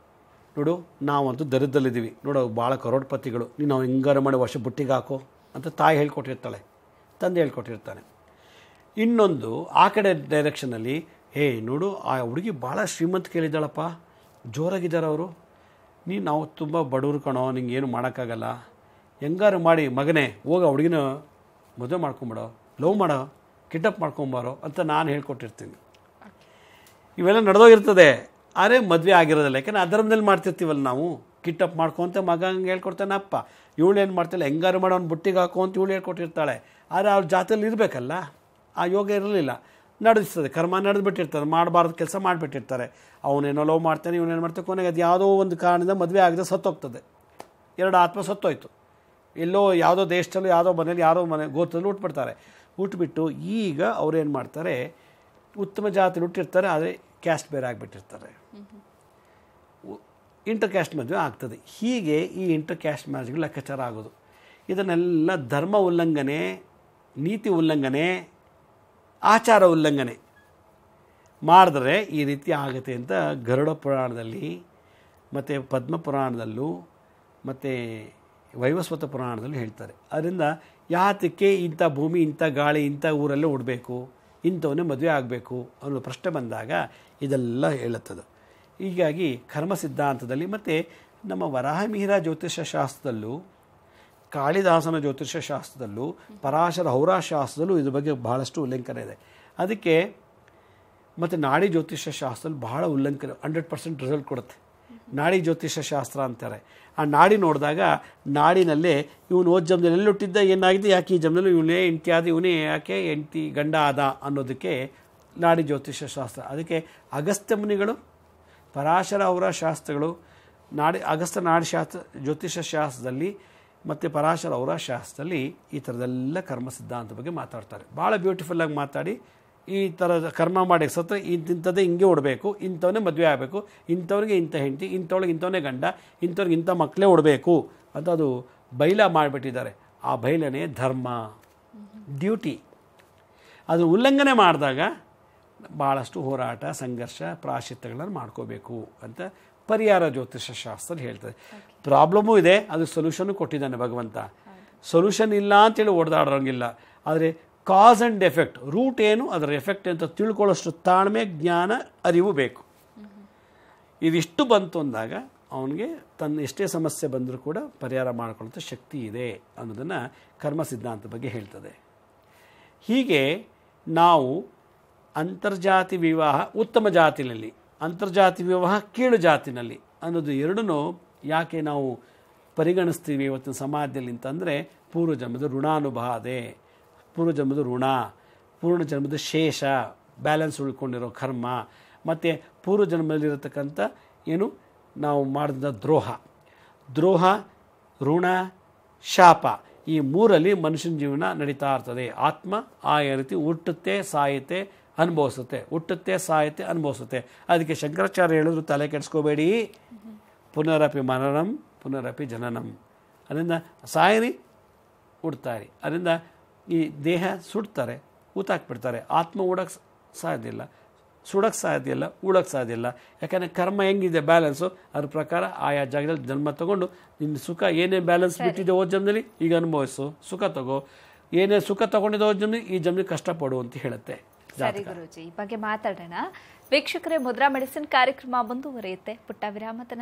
ನೋಡು ನಾವಂತೂ ದರಿದ್ರಲ್ಲಿದ್ದೀವಿ, ನೋಡು ಭಾಳ ಕರೋಡ್ಪತಿಗಳು, ನೀನು ನಾವು ಹಿಂಗಾರು ಮಾಡಿ ವರ್ಷ ಬುಟ್ಟಿಗೆ ಹಾಕೋ ಅಂತ ತಾಯಿ ಹೇಳ್ಕೊಟ್ಟಿರ್ತಾಳೆ, ತಂದೆ ಹೇಳ್ಕೊಟ್ಟಿರ್ತಾನೆ. ಇನ್ನೊಂದು ಆ ಕಡೆ ಡೈರೆಕ್ಷನಲ್ಲಿ, ನೋಡು ಆ ಹುಡುಗಿ ಭಾಳ ಶ್ರೀಮಂತ ಕೇಳಿದ್ದಾಳಪ್ಪ, ಜೋರಾಗಿದ್ದಾರೆ ಅವರು, ನಾವು ತುಂಬ ಬಡವರು ಕಣೋ, ನಿಂಗೆ ಏನು ಮಾಡೋಕ್ಕಾಗಲ್ಲ, ಹೆಂಗಾರು ಮಾಡಿ ಮಗನೇ ಹೋಗ ಹುಡುಗಿನ ಮದುವೆ ಮಾಡ್ಕೊಂಬಿಡೋ, ಲವ್ ಮಾಡೋ, ಕಿಡ್ನಾಪ್ ಮಾಡ್ಕೊಂಬಾರೋ ಅಂತ ನಾನು ಹೇಳ್ಕೊಟ್ಟಿರ್ತೀನಿ. ಇವೆಲ್ಲ ನಡೆದೋಗಿರ್ತದೆ, ಆದರೆ ಮದುವೆ ಆಗಿರೋದಿಲ್ಲ. ಯಾಕೆಂದರೆ ಅಧರ್ಮದಲ್ಲಿ ಮಾಡ್ತಿರ್ತೀವಲ್ಲ ನಾವು, ಕಿಡ್ನಾಪ್ ಮಾಡ್ಕೊಂತ ಮಗ ಹಂಗೆ ಹೇಳ್ಕೊಡ್ತಾನೆ ಅಪ್ಪ, ಇವಳು ಏನು ಮಾಡ್ತಾಳೆ, ಹೆಂಗಾರು ಮಾಡೋ ಅವ್ನು ಬುಟ್ಟಿಗೆ ಹಾಕೋ ಅಂತ ಇವಳು ಹೇಳ್ಕೊಟ್ಟಿರ್ತಾಳೆ. ಆದರೆ ಅವ್ರ ಜಾತಿಯಲ್ಲಿ ಇರಬೇಕಲ್ಲ, ಆ ಯೋಗ ಇರಲಿಲ್ಲ, ನಡೆಸ್ತದೆ, ಕರ್ಮ ನಡೆದುಬಿಟ್ಟಿರ್ತಾರೆ, ಮಾಡಬಾರ್ದು ಕೆಲಸ ಮಾಡಿಬಿಟ್ಟಿರ್ತಾರೆ. ಅವನೇನೋ ಲವ್ ಮಾಡ್ತಾನೆ, ಇವನೇನು ಮಾಡ್ತಾನೆ, ಕೊನೆಗೆ ಅದು ಯಾವುದೋ ಒಂದು ಕಾರಣದಿಂದ ಮದುವೆ ಆಗದೆ ಸತ್ತೋಗ್ತದೆ. 2 ಆತ್ಮ ಸತ್ತೋಯ್ತು, ಎಲ್ಲೋ ಯಾವುದೋ ದೇಶದಲ್ಲೂ ಯಾವುದೋ ಮನೇಲಿ ಯಾರೋ ಮನೆ ಗೋತ್ರದಲ್ಲಿ ಹುಟ್ಬಿಡ್ತಾರೆ. ಹುಟ್ಬಿಟ್ಟು ಈಗ ಅವ್ರೇನು ಮಾಡ್ತಾರೆ, ಉತ್ತಮ ಜಾತಿ ಹುಟ್ಟಿರ್ತಾರೆ, ಆದರೆ ಕ್ಯಾಸ್ಟ್ ಬೇರೆ ಆಗಿಬಿಟ್ಟಿರ್ತಾರೆ, ಇಂಟರ್ ಕ್ಯಾಸ್ಟ್ ಮದುವೆ ಆಗ್ತದೆ. ಹೀಗೆ ಈ ಇಂಟರ್ ಕ್ಯಾಸ್ಟ್ ಮ್ಯಾರೇಜ್ಗಳು ಲೆಕ್ಕಾಚಾರ ಆಗೋದು. ಇದನ್ನೆಲ್ಲ ಧರ್ಮ ಉಲ್ಲಂಘನೆ, ನೀತಿ ಉಲ್ಲಂಘನೆ, ಆಚಾರ ಉಲ್ಲಂಘನೆ ಮಾಡಿದ್ರೆ ಈ ರೀತಿ ಆಗುತ್ತೆ ಅಂತ ಗರುಡ ಪುರಾಣದಲ್ಲಿ ಮತ್ತು ಪದ್ಮ ಪುರಾಣದಲ್ಲೂ ಮತ್ತು ವೈವಸ್ವತ ಪುರಾಣದಲ್ಲೂ ಹೇಳ್ತಾರೆ. ಅದರಿಂದ ಯಾತಕ್ಕೆ ಇಂಥ ಭೂಮಿ, ಇಂಥ ಗಾಳಿ, ಇಂಥ ಊರಲ್ಲೇ ಉಡಬೇಕು, ಇಂಥವನ್ನೇ ಮದುವೆ ಆಗಬೇಕು ಅನ್ನೋ ಪ್ರಶ್ನೆ ಬಂದಾಗ ಇದೆಲ್ಲ ಹೇಳುತ್ತದೆ. ಹೀಗಾಗಿ ಕರ್ಮ ಸಿದ್ಧಾಂತದಲ್ಲಿ ಮತ್ತು ನಮ್ಮ ವರಾಹಮಿಹಿರ ಜ್ಯೋತಿಷ್ಯ ಶಾಸ್ತ್ರದಲ್ಲೂ, ಕಾಳಿದಾಸನ ಜ್ಯೋತಿಷ್ಯ ಶಾಸ್ತ್ರದಲ್ಲೂ, ಪರಾಶರ ಹೌರಾಶಾಸ್ತ್ರದಲ್ಲೂ ಇದ್ರ ಬಗ್ಗೆ ಬಹಳಷ್ಟು ಉಲ್ಲೇಖನ ಇದೆ. ಅದಕ್ಕೆ ಮತ್ತು ನಾಡಿ ಜ್ಯೋತಿಷ್ಯ ಶಾಸ್ತ್ರದಲ್ಲಿ ಬಹಳ ಉಲ್ಲಂಘನೆ 100% ರಿಸಲ್ಟ್ ಕೊಡುತ್ತೆ. ನಾಡಿ ಜ್ಯೋತಿಷ್ಯ ಶಾಸ್ತ್ರ ಅಂತಾರೆ. ಆ ನಾಡಿ ನೋಡಿದಾಗ ನಾಡಿನಲ್ಲೇ ಇವನು ಓದ್ ಜನ್ಮದಲ್ಲಿ ಎಲ್ಲಿ ಹುಟ್ಟಿದ್ದ, ಏನಾಗಿದೆ, ಯಾಕೆ ಈ ಜನ್ಮದಲ್ಲಿ ಇವನೇ ಹೆಂಡತಿ ಆದ, ಇವನೇ ಯಾಕೆ ಹೆಂಡತಿ ಗಂಡ ಆದ ಅನ್ನೋದಕ್ಕೆ ನಾಡಿ ಜ್ಯೋತಿಷ್ಯ ಶಾಸ್ತ್ರ. ಅದಕ್ಕೆ ಅಗಸ್ತ್ಯ ಮುನಿಗಳು, ಪರಾಶರ ಅವರ ಶಾಸ್ತ್ರಗಳು, ಅಗಸ್ತ್ಯ ನಾಡಿ ಶಾಸ್ತ್ರ ಜ್ಯೋತಿಷ್ಯ ಶಾಸ್ತ್ರದಲ್ಲಿ ಮತ್ತು ಪರಾಶರ ಅವರ ಶಾಸ್ತ್ರದಲ್ಲಿ ಈ ಥರದೆಲ್ಲ ಕರ್ಮ ಸಿದ್ಧಾಂತ ಬಗ್ಗೆ ಮಾತಾಡ್ತಾರೆ. ಭಾಳ ಬ್ಯೂಟಿಫುಲ್ಲಾಗಿ ಮಾತಾಡಿ, ಈ ಥರದ ಕರ್ಮ ಮಾಡಿ ಸತ್ರ ಇಂಥದ್ದೇ ಹಿಂಗೆ ಉಡಬೇಕು, ಇಂಥವನ್ನೇ ಮದುವೆ ಆಗಬೇಕು, ಇಂಥವ್ರಿಗೆ ಇಂಥ ಹೆಂಡತಿ, ಇಂಥವ್ಳಿಗೆ ಇಂಥವನ್ನೇ ಗಂಡ, ಇಂಥವ್ರಿಗೆ ಇಂಥ ಮಕ್ಕಳೇ ಉಡಬೇಕು ಅಂತ ಅದು ಬೈಲ ಮಾಡಿಬಿಟ್ಟಿದ್ದಾರೆ. ಆ ಬೈಲನೇ ಧರ್ಮ, ಡ್ಯೂಟಿ. ಅದು ಉಲ್ಲಂಘನೆ ಮಾಡಿದಾಗ ಭಾಳಷ್ಟು ಹೋರಾಟ, ಸಂಘರ್ಷ, ಪ್ರಾಯಶ್ಚಿತ್ತಗಳನ್ನು ಮಾಡ್ಕೋಬೇಕು ಅಂತ ಪರಿಹಾರ ಜ್ಯೋತಿಷ್ಯ ಶಾಸ್ತ್ರ ಹೇಳ್ತದೆ. ಪ್ರಾಬ್ಲಮ್ಮೂ ಇದೆ, ಅದು ಸೊಲ್ಯೂಷನ್ನು ಕೊಟ್ಟಿದ್ದಾನೆ ಭಗವಂತ. ಸೊಲ್ಯೂಷನ್ ಇಲ್ಲ ಅಂತೇಳಿ ಓಡಾಡೋಂಗಿಲ್ಲ, ಆದರೆ ಕಾಸ್ ಆ್ಯಂಡ್ ಎಫೆಕ್ಟ್, ರೂಟ್ ಏನು, ಅದರ ಎಫೆಕ್ಟ್ ಅಂತ ತಿಳ್ಕೊಳ್ಳೋಷ್ಟು ತಾಳ್ಮೆ, ಜ್ಞಾನ, ಅರಿವು ಬೇಕು. ಇದಿಷ್ಟು ಬಂತು ಅಂದಾಗ ಅವನಿಗೆ ತನ್ನ ಎಷ್ಟೇ ಸಮಸ್ಯೆ ಬಂದರೂ ಕೂಡ ಪರಿಹಾರ ಮಾಡ್ಕೊಳ್ಳೋ ಶಕ್ತಿ ಇದೆ ಅನ್ನೋದನ್ನು ಕರ್ಮ ಸಿದ್ಧಾಂತ ಬಗ್ಗೆ ಹೇಳ್ತದೆ. ಹೀಗೆ ನಾವು ಅಂತರ್ಜಾತಿ ವಿವಾಹ ಉತ್ತಮ ಜಾತಿನಲ್ಲಿ, ಅಂತರ್ಜಾತಿ ವಿವಾಹ ಕೀಳು ಜಾತಿನಲ್ಲಿ ಅನ್ನೋದು ಎರಡನ್ನೂ ಯಾಕೆ ನಾವು ಪರಿಗಣಿಸ್ತೀವಿ ಇವತ್ತಿನ ಸಮಾಜದಲ್ಲಿ ಅಂತಂದರೆ, ಪೂರ್ವಜನ್ಮದ ಋಣಾನುಬಾಧೆ, ಪೂರ್ವಜನ್ಮದ ಋಣ, ಪೂರ್ವಜನ್ಮದ ಶೇಷ, ಬ್ಯಾಲೆನ್ಸ್ ಉಳ್ಕೊಂಡಿರೋ ಕರ್ಮ, ಮತ್ತು ಪೂರ್ವಜನ್ಮದಲ್ಲಿರತಕ್ಕಂಥ ಏನು ನಾವು ಮಾಡಿದ ದ್ರೋಹ, ಋಣ, ಶಾಪ, ಈ ಮೂರಲ್ಲಿ ಮನುಷ್ಯನ ಜೀವನ ನಡೀತಾ ಇರ್ತದೆ. ಆತ್ಮ ಆ ರೀತಿ ಹುಟ್ಟುತ್ತೆ, ಸಾಯುತ್ತೆ, ಅನುಭವಿಸುತ್ತೆ, ಹುಟ್ಟುತ್ತೆ, ಸಾಯುತ್ತೆ, ಅನುಭವಿಸುತ್ತೆ. ಅದಕ್ಕೆ ಶಂಕರಾಚಾರ್ಯ ಹೇಳಿದ್ರು, ತಲೆ ಕೆಡಿಸ್ಕೋಬೇಡಿ, ಪುನರಪಿ ಮರಣಂ ಪುನರಪಿ ಜನನಂ. ಅದರಿಂದ ಸಾಯರಿ, ಹುಡ್ತಾಯಿರಿ. ಅದರಿಂದ ಈ ದೇಹ ಸುಡ್ತಾರೆ, ಊತಾಕ್ಬಿಡ್ತಾರೆ. ಆತ್ಮ ಉಡೋಕ್ಕೆ ಸಾಧ್ಯ ಇಲ್ಲ, ಸುಡೋಕ್ಕೆ ಸಾಧ್ಯ ಇಲ್ಲ, ಉಳೋಕ್ಕೆ ಸಾಧ್ಯ ಇಲ್ಲ. ಯಾಕಂದರೆ ಕರ್ಮ ಹೆಂಗಿದೆ ಬ್ಯಾಲೆನ್ಸು, ಅದ್ರ ಪ್ರಕಾರ ಆಯಾ ಜಾಗದಲ್ಲಿ ಜನ್ಮ ತಗೊಂಡು ನಿನ್ನ ಸುಖ ಏನೇ ಬ್ಯಾಲೆನ್ಸ್ ಬಿಟ್ಟಿದೆ ಓ ಜನ್ಮದಲ್ಲಿ ಈಗ ಅನುಭವಿಸು, ಸುಖ ತಗೋ, ಏನೇ ಸುಖ ತಗೊಂಡಿದ್ದ ಓ ಜನ್ಮದಲ್ಲಿ ಈ ಜನ್ಮದಲ್ಲಿ ಕಷ್ಟಪಡು ಅಂತ ಹೇಳುತ್ತೆ. ಸರಿ ಗುರೂಜಿ, ಈ ಬಗ್ಗೆ ಮಾತಾಡೋಣ. ವೀಕ್ಷಕರೇ, ಮುದ್ರಾ ಮೆಡಿಸಿನ್ ಕಾರ್ಯಕ್ರಮ ಮುಂದುವರಿಯುತ್ತೆ ಪುಟ್ಟ ವಿರಾಮದ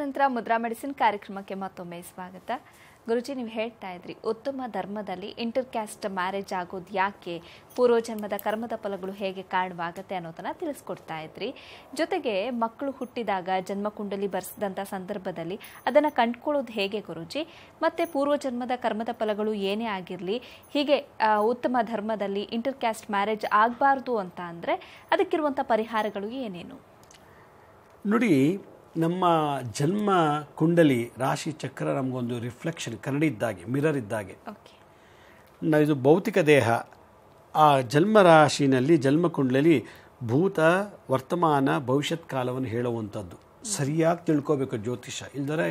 ನಂತರ ಮುದ್ರಾ ಮೆಡಿಸಿನ್ ಕಾರ್ಯಕ್ರಮಕ್ಕೆ ಮತ್ತೊಮ್ಮೆ ಸ್ವಾಗತ. ಗುರುಜಿ, ನೀವು ಹೇಳ್ತಾ ಇದ್ರಿ ಉತ್ತಮ ಧರ್ಮದಲ್ಲಿ ಇಂಟರ್ ಕ್ಯಾಸ್ಟ್ ಮ್ಯಾರೇಜ್ ಆಗೋದು ಯಾಕೆ, ಪೂರ್ವಜನ್ಮದ ಕರ್ಮದ ಫಲಗಳು ಹೇಗೆ ಕಾರಣವಾಗುತ್ತೆ ಅನ್ನೋದನ್ನ ತಿಳಿಸ್ಕೊಡ್ತಾ ಇದ್ರಿ. ಜೊತೆಗೆ ಮಕ್ಕಳು ಹುಟ್ಟಿದಾಗ ಜನ್ಮಕುಂಡಲಿ ಬರ್ಸಿದಂಥ ಸಂದರ್ಭದಲ್ಲಿ ಅದನ್ನು ಕಂಡುಕೊಳ್ಳೋದು ಹೇಗೆ ಗುರುಜಿ, ಮತ್ತು ಪೂರ್ವಜನ್ಮದ ಕರ್ಮದ ಫಲಗಳು ಏನೇ ಆಗಿರಲಿ, ಹೀಗೆ ಉತ್ತಮ ಧರ್ಮದಲ್ಲಿ ಇಂಟರ್ ಕ್ಯಾಸ್ಟ್ ಮ್ಯಾರೇಜ್ ಆಗಬಾರ್ದು ಅಂತ ಅಂದರೆ ಅದಕ್ಕಿರುವಂಥ ಪರಿಹಾರಗಳು ಏನೇನು? ನೋಡಿ, ನಮ್ಮ ಜನ್ಮ ಕುಂಡಲಿ ರಾಶಿ ಚಕ್ರ ನಮಗೊಂದು ರಿಫ್ಲೆಕ್ಷನ್, ಕನ್ನಡಿ ಇದ್ದಾಗೆ, ಮಿರರ್ ಇದ್ದಾಗೆ. ಇದು ಭೌತಿಕ ದೇಹ. ಆ ಜನ್ಮ ರಾಶಿನಲ್ಲಿ, ಜನ್ಮ ಕುಂಡಲಿ ಭೂತ, ವರ್ತಮಾನ, ಭವಿಷ್ಯತ್ ಕಾಲವನ್ನು ಹೇಳುವಂಥದ್ದು ಸರಿಯಾಗಿ ತಿಳ್ಕೋಬೇಕು ಜ್ಯೋತಿಷ, ಇಲ್ದರೆ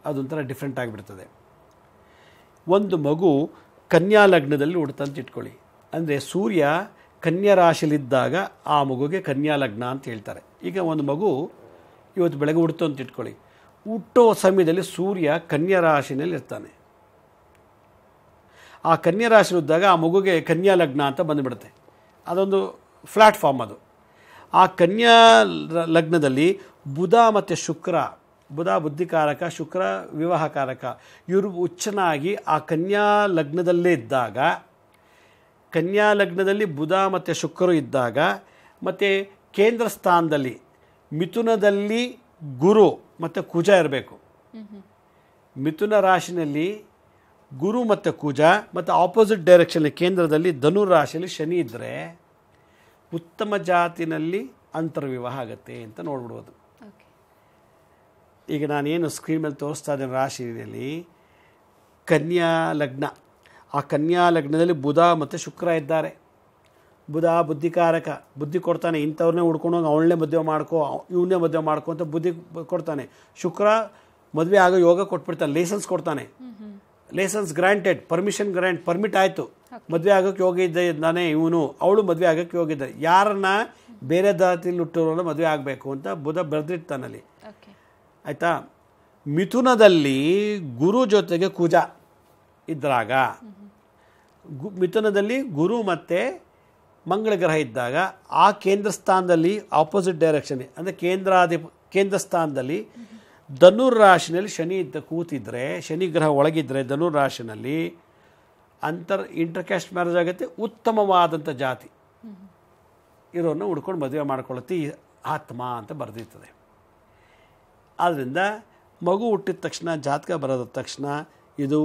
ಅದೊಂಥರ ಡಿಫ್ರೆಂಟ್ ಆಗಿಬಿಡ್ತದೆ. ಒಂದು ಮಗು ಕನ್ಯಾ ಲಗ್ನದಲ್ಲಿ ಹುಡ್ತಂತ ಇಟ್ಕೊಳ್ಳಿ, ಅಂದರೆ ಸೂರ್ಯ ಕನ್ಯಾ ರಾಶಿಯಲ್ಲಿದ್ದಾಗ ಆ ಮಗುಗೆ ಕನ್ಯಾ ಲಗ್ನ ಅಂತ ಹೇಳ್ತಾರೆ. ಈಗ ಒಂದು ಮಗು ಇವತ್ತು ಬೆಳಗ್ಗೆ ಹುಡ್ತು ಅಂತ ಇಟ್ಕೊಳ್ಳಿ. ಹುಟ್ಟೋ ಸಮಯದಲ್ಲಿ ಸೂರ್ಯ ಕನ್ಯಾ ರಾಶಿನಲ್ಲಿ ಇರ್ತಾನೆ. ಆ ಕನ್ಯಾ ರಾಶಿ ಇದ್ದಾಗ ಆ ಮಗುಗೆ ಕನ್ಯಾ ಲಗ್ನ ಅಂತ ಬಂದುಬಿಡುತ್ತೆ. ಅದೊಂದು ಪ್ಲ್ಯಾಟ್ಫಾರ್ಮ್ ಅದು. ಆ ಕನ್ಯಾ ಲಗ್ನದಲ್ಲಿ ಬುಧ ಮತ್ತು ಶುಕ್ರ, ಬುಧ ಬುದ್ಧಿಕಾರಕ, ಶುಕ್ರ ವಿವಾಹಕಾರಕ, ಇವರು ಉಚ್ಚನಾಗಿ ಆ ಕನ್ಯಾ ಲಗ್ನದಲ್ಲೇ ಇದ್ದಾಗ, ಕನ್ಯಾ ಲಗ್ನದಲ್ಲಿ ಬುಧ ಮತ್ತು ಶುಕ್ರರು ಇದ್ದಾಗ, ಮತ್ತು ಕೇಂದ್ರ ಸ್ಥಾನದಲ್ಲಿ ಮಿಥುನದಲ್ಲಿ ಗುರು ಮತ್ತು ಕುಜ ಇರಬೇಕು. ಮಿಥುನ ರಾಶಿನಲ್ಲಿ ಗುರು ಮತ್ತು ಕುಜ ಮತ್ತು ಆಪೋಸಿಟ್ ಡೈರೆಕ್ಷನ್ ಕೇಂದ್ರದಲ್ಲಿ ಧನುರ್ ರಾಶಿಯಲ್ಲಿ ಶನಿ ಇದ್ದರೆ ಉತ್ತಮ ಜಾತಿನಲ್ಲಿ ಅಂತರ್ವಿವಾಹ ಆಗುತ್ತೆ ಅಂತ ನೋಡ್ಬಿಡ್ಬೋದು. ಈಗ ನಾನೇನು ಸ್ಕ್ರೀನ್ ಮೇಲೆ ತೋರಿಸ್ತಾ ಇದ್ದೇನೆ ರಾಶಿಯಲ್ಲಿ ಕನ್ಯಾ ಲಗ್ನ, ಆ ಕನ್ಯಾ ಲಗ್ನದಲ್ಲಿ ಬುಧ ಮತ್ತು ಶುಕ್ರ ಇದ್ದಾರೆ. ಬುಧ ಬುದ್ಧಿಕಾರಕ, ಬುದ್ಧಿ ಕೊಡ್ತಾನೆ, ಇಂಥವ್ರನ್ನೇ ಹುಡ್ಕೊಂಡೋಗಿ ಅವಳನ್ನೇ ಮದುವೆ ಮಾಡ್ಕೋ, ಇವನ್ನೇ ಮದುವೆ ಮಾಡ್ಕೋ ಅಂತ ಬುದ್ಧಿ ಕೊಡ್ತಾನೆ. ಶುಕ್ರ ಮದುವೆ ಆಗೋ ಯೋಗ ಕೊಟ್ಬಿಡ್ತಾನೆ, ಲೈಸೆನ್ಸ್ ಕೊಡ್ತಾನೆ, ಲೈಸೆನ್ಸ್ ಗ್ರಾಂಟೆಡ್, ಪರ್ಮಿಟ್ ಆಯಿತು, ಮದುವೆ ಆಗೋಕ್ಕೆ ಯೋಗ ಇದ್ದಾನೆ ಇವನು, ಅವಳು ಮದುವೆ ಆಗೋಕ್ಕೆ ಯೋಗ ಇದ್ದಾರೆ. ಯಾರನ್ನ ಬೇರೆ ಜಾತಿಯಲ್ಲಿ ಹುಟ್ಟೋರನ್ನ ಮದುವೆ ಆಗಬೇಕು ಅಂತ ಬುಧ ಬರೆದಿರ್ತಾನಲ್ಲಿ. ಆಯಿತಾ? ಮಿಥುನದಲ್ಲಿ ಗುರು ಜೊತೆಗೆ ಕುಜ ಇದ್ದಾಗ, ಮಿಥುನದಲ್ಲಿ ಗುರು ಮತ್ತು ಮಂಗಳ ಗ್ರಹ ಇದ್ದಾಗ ಆ ಕೇಂದ್ರ ಸ್ಥಾನದಲ್ಲಿ ಆಪೋಸಿಟ್ ಡೈರೆಕ್ಷನ್ ಅಂದರೆ ಕೇಂದ್ರ ಸ್ಥಾನದಲ್ಲಿ ಧನುರ್ ರಾಶಿನಲ್ಲಿ ಶನಿ ಕೂತಿದ್ರೆ, ಶನಿ ಗ್ರಹ ಒಳಗಿದ್ದರೆ ಧನುರ್ ರಾಶಿನಲ್ಲಿ ಇಂಟರ್ಕ್ಯಾಸ್ಟ್ ಮ್ಯಾರೇಜ್ ಆಗುತ್ತೆ. ಉತ್ತಮವಾದಂಥ ಜಾತಿ ಇರೋನ್ನ ಹುಡ್ಕೊಂಡು ಮದುವೆ ಮಾಡ್ಕೊಳ್ಳುತ್ತೆ ಈ ಆತ್ಮ ಅಂತ ಬರೆದಿರ್ತದೆ. ಆದ್ದರಿಂದ ಮಗು ಹುಟ್ಟಿದ ತಕ್ಷಣ, ಜಾತಕ ಬರೋದ ತಕ್ಷಣ ಇದು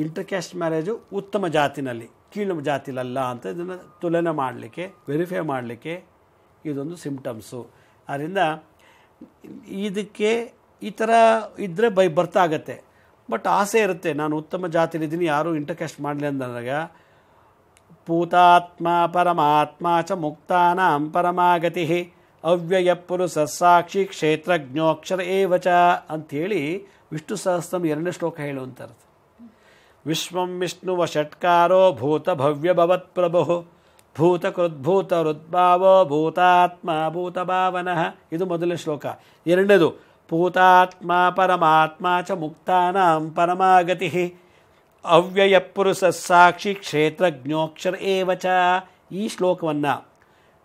ಇಂಟರ್ಕ್ಯಾಸ್ಟ್ ಮ್ಯಾರೇಜು ಉತ್ತಮ ಜಾತಿನಲ್ಲಿ, ಕೀಳು ಜಾತಿಲಲ್ಲ ಅಂತ ಇದನ್ನು ತುಲನೆ ಮಾಡಲಿಕ್ಕೆ, ವೆರಿಫೈ ಮಾಡಲಿಕ್ಕೆ ಇದೊಂದು ಸಿಂಪ್ಟಮ್ಸು. ಆದ್ದರಿಂದ ಇದಕ್ಕೆ ಈ ಥರ ಇದ್ದರೆ ಬರ್ತಾ ಆಗತ್ತೆ. ಬಟ್ ಆಸೆ ಇರುತ್ತೆ, ನಾನು ಉತ್ತಮ ಜಾತಿಲಿದ್ದೀನಿ, ಯಾರೂ ಇಂಟರ್ಕ್ಯಾಸ್ಟ್ ಮಾಡಲಿ ಅಂದಾಗ ಪೂತಾತ್ಮ ಪರಮಾತ್ಮ ಚ ಮುಕ್ತಾನಾಂ ಪರಮಾಗತಿ ಅವ್ಯಯ ಪುರುಷ ಸಾಕ್ಷಿ ಕ್ಷೇತ್ರಜ್ಞೋಕ್ಷರ ಏವಚ ಅಂಥೇಳಿ ವಿಷ್ಣು ಸಹಸ್ರಂ 2ನೇ ಶ್ಲೋಕ ಹೇಳುವಂಥದ್ದು. ವಿಶ್ವಂ ವಿಷ್ಣುವ ಷಟ್ಕಾರೋ ಭೂತ ಭವ್ಯ ಭವತ್ ಪ್ರಭು ಭೂತಕೃದ್ಭೂತ ಹೃದ್ಭಾವೋ ಭೂತಾತ್ಮ ಭೂತಭಾವನಃ. ಇದು ಮೊದಲನೇ ಶ್ಲೋಕ. ಎರಡನೇದು ಭೂತಾತ್ಮ ಪರಮಾತ್ಮ ಚ ಮುಕ್ತಾನಾಂ ಪರಮಾಗತಿ ಅವ್ಯಯ ಪುರುಷ ಸಾಕ್ಷಿ ಕ್ಷೇತ್ರಜ್ಞೋಕ್ಷರ ಏವಚ. ಈ ಶ್ಲೋಕವನ್ನು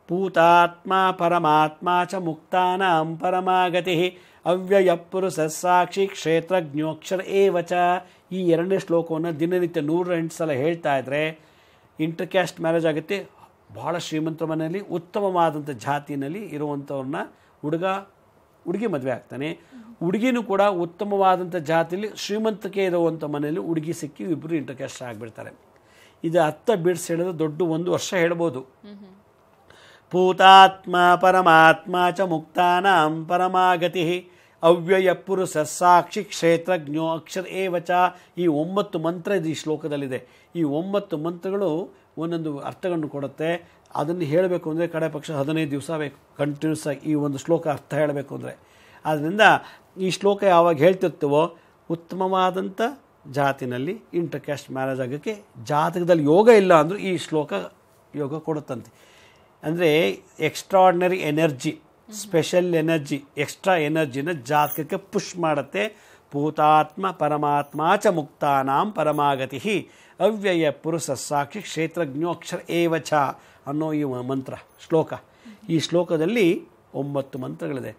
ಭೂತಾತ್ಮ ಪರಮಾತ್ಮ ಚ ಮುಕ್ತಾನಾಂ ಪರಮಾಗತಿ ಅವ್ಯಯ ಪುರುಷ ಸಾಕ್ಷಿ ಕ್ಷೇತ್ರಜ್ಞೋಕ್ಷರ ಏವಚ, ಈ 2ನೇ ಶ್ಲೋಕವನ್ನು ದಿನನಿತ್ಯ 108 ಸಲ ಹೇಳ್ತಾ ಇದ್ದರೆ ಇಂಟರ್ಕ್ಯಾಸ್ಟ್ ಮ್ಯಾರೇಜ್ ಆಗುತ್ತೆ. ಭಾಳ ಶ್ರೀಮಂತರ ಮನೆಯಲ್ಲಿ ಉತ್ತಮವಾದಂಥ ಜಾತಿಯಲ್ಲಿ ಇರುವಂಥವ್ರನ್ನ ಹುಡುಗಿ ಮದುವೆ ಆಗ್ತಾನೆ. ಹುಡುಗಿನೂ ಕೂಡ ಉತ್ತಮವಾದಂಥ ಜಾತಿಯಲ್ಲಿ ಶ್ರೀಮಂತಿಕೆ ಇರುವಂಥ ಮನೆಯಲ್ಲಿ ಹುಡುಗಿ ಸಿಕ್ಕಿ ಇಬ್ಬರು ಇಂಟರ್ಕ್ಯಾಸ್ಟ್ ಆಗಿಬಿಡ್ತಾರೆ. ಇದು ಅರ್ಥ ಬಿಡಿಸಿ ಹೇಳಿದ್ರೆ ದೊಡ್ಡ 1 ವರ್ಷ ಹೇಳ್ಬೋದು. ಭೂತಾತ್ಮ ಪರಮಾತ್ಮ ಚ ಮುಕ್ತಾನಾಂ ಪರಮಾಗತಿ ಅವ್ಯಯ ಪುರುಷ ಸಾಕ್ಷಿ ಕ್ಷೇತ್ರಜ್ಞೋ ಅಕ್ಷರ ಏವಚ. ಈ 9 ಮಂತ್ರ ಇದು ಈ ಶ್ಲೋಕದಲ್ಲಿದೆ. ಈ 9 ಮಂತ್ರಗಳು ಒಂದೊಂದು ಅರ್ಥಗಳನ್ನು ಕೊಡುತ್ತೆ. ಅದನ್ನು ಹೇಳಬೇಕು ಅಂದರೆ ಕಡೆ ಪಕ್ಷ 15 ದಿವಸ ಬೇಕು ಕಂಟಿನ್ಯೂಸ್ ಆಗಿ ಈ ಒಂದು ಶ್ಲೋಕ ಅರ್ಥ ಹೇಳಬೇಕು ಅಂದರೆ. ಆದ್ದರಿಂದ ಈ ಶ್ಲೋಕ ಯಾವಾಗ ಹೇಳ್ತಿರ್ತೀವೋ ಉತ್ತಮವಾದಂಥ ಜಾತಿನಲ್ಲಿ ಇಂಟರ್ಕ್ಯಾಸ್ಟ್ ಮ್ಯಾರೇಜ್ ಆಗೋಕ್ಕೆ ಜಾತಕದಲ್ಲಿ ಯೋಗ ಇಲ್ಲ ಅಂದರೂ ಈ ಶ್ಲೋಕ ಯೋಗ ಕೊಡುತ್ತಂತೆ. ಅಂದರೆ extraordinary energy, special energy, extra ಎನರ್ಜಿನ ಜಾತಕಕ್ಕೆ ಪುಷ್ ಮಾಡುತ್ತೆ. ಭೂತಾತ್ಮ ಪರಮಾತ್ಮ ಚ ಮುಕ್ತಾನಾಂ ಪರಮಾಗತಿ ಅವ್ಯಯ ಪುರುಷ ಸಾಕ್ಷಿ ಕ್ಷೇತ್ರಜ್ಞೋಕ್ಷರ ಏವಚ ಅನ್ನೋ ಈ ಮಂತ್ರ ಶ್ಲೋಕ. ಈ ಶ್ಲೋಕದಲ್ಲಿ 9 ಮಂತ್ರಗಳಿದೆ.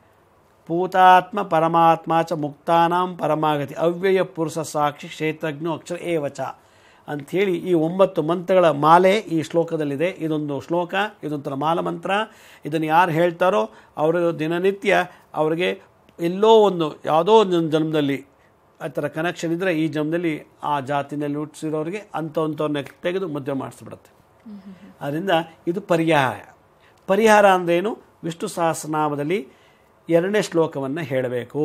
ಭೂತಾತ್ಮ ಪರಮಾತ್ಮ ಚ ಮುಕ್ತಾನಾಂ ಪರಮಾಗತಿ ಅವ್ಯಯ ಪುರುಷ ಸಾಕ್ಷಿ ಕ್ಷೇತ್ರಜ್ಞೋ ಅಕ್ಷರ ಏವಚ ಅಂಥೇಳಿ ಈ 9 ಮಂತ್ರಗಳ ಮಾಲೆ ಈ ಶ್ಲೋಕದಲ್ಲಿದೆ. ಇದೊಂದು ಶ್ಲೋಕ, ಇದೊಂಥರ ಮಾಲಮಂತ್ರ. ಇದನ್ನು ಯಾರು ಹೇಳ್ತಾರೋ ಅವರು ದಿನನಿತ್ಯ ಅವರಿಗೆ ಎಲ್ಲೋ ಯಾವುದೋ ಒಂದು ಜನ್ಮದಲ್ಲಿ ಆ ಥರ ಕನೆಕ್ಷನ್ ಇದ್ದರೆ ಈ ಜನ್ಮದಲ್ಲಿ ಆ ಜಾತಿನಲ್ಲಿ ಹುಟ್ಟಿಸಿರೋರಿಗೆ ಅಂಥವ್ರನ್ನ ತೆಗೆದು ಮದುವೆ ಮಾಡಿಸ್ಬಿಡುತ್ತೆ. ಅದರಿಂದ ಇದು ಪರಿಹಾರ ಅಂದ್ರೇನು? ವಿಷ್ಣು ಸಹಸ್ರನಾಮದಲ್ಲಿ 2ನೇ ಶ್ಲೋಕವನ್ನು ಹೇಳಬೇಕು